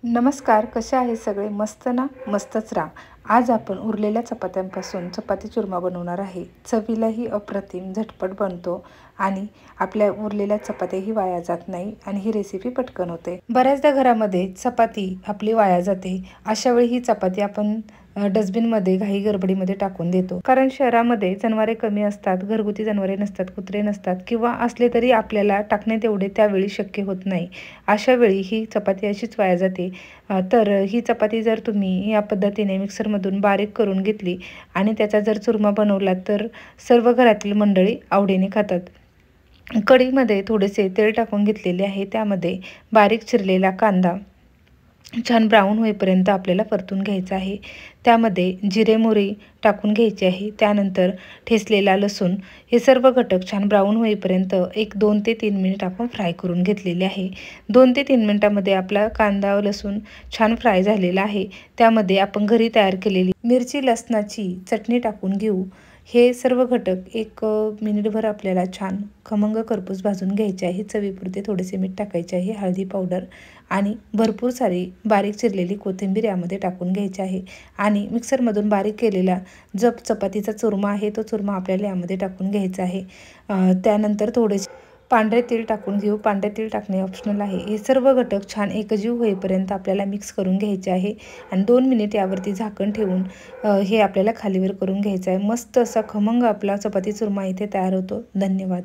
नमस्कार, कसे आहे सगळे? मस्त ना? मस्तच राहा. आज आपण उरलेल्या चपात्यांपासून चपाती चुरमा बनवणार आहे. चवीलाही अप्रतिम, झटपट बनतो आणि आपल्या उरलेल्या चपात्याही वाया जात नाही आणि ही रेसिपी पटकन होते. बऱ्याचदा घरामध्ये चपाती आपली वाया जाते. अशा वेळी ही चपाती आपण डस्टबिनमध्ये घाई गडबडीमध्ये टाकून देतो. कारण शहरामध्ये जनावरे कमी असतात, घरगुती जनावरे नसतात, कुत्रे नसतात किंवा असले तरी आपल्याला टाकणे तेवढे त्यावेळी शक्य होत नाही. अशा वेळी ही चपाती अशीच वाया जाते. तर ही चपाती जर तुम्ही या पद्धतीने मिक्सरमधून बारीक करून घेतली आणि त्याचा जर चुरमा बनवला तर सर्व घरातील मंडळी आवडीने खातात. कढईमध्ये थोडेसे तेल टाकून घेतलेले आहे. त्यामध्ये बारीक चिरलेला कांदा छान ब्राऊन होईपर्यंत आपल्याला परतून घ्यायचं आहे. त्यामध्ये जिरे मोहरी टाकून घ्यायची आहे. त्यानंतर ठेचलेला लसूण, हे सर्व घटक छान ब्राऊन होईपर्यंत 2 ते 3 मिनिट आपण फ्राय करून घेतलेले आहे. 2 ते 3 मिनिटांमध्ये आपला कांदा व लसूण छान फ्राय झालेला आहे. त्यामध्ये आपण घरी तयार केलेली मिरची लसणाची चटणी टाकून घेऊ. हे सर्व घटक 1 मिनिटभर आपल्याला छान खमंग करपूस भाजून घ्यायचे आहे. चवीपुरते थोडेसे मीठ टाकायचे आहे, हळदी पावडर आणि भरपूर सारी बारीक चिरलेली कोथिंबीर यामध्ये टाकून घ्यायची आहे आणि मिक्सरमधून बारीक केलेला जो चपातीचा चुरमा आहे तो चुरमा आपल्याला यामध्ये टाकून घ्यायचा आहे. त्यानंतर थोडेसे पांढरे तीळ टाकून घेऊ. पांढरे तीळ टाकणे ऑप्शनल आहे. हे सर्व घटक छान एकजीव होईपर्यंत आपल्याला मिक्स करून घ्यायचे आहे आणि 2 मिनिट यावरती झाकण ठेवून हे आपल्याला खालीवर करून घ्यायचं आहे. मस्त असा खमंग आपला चपाती चुरमा इथे तयार होतो. धन्यवाद.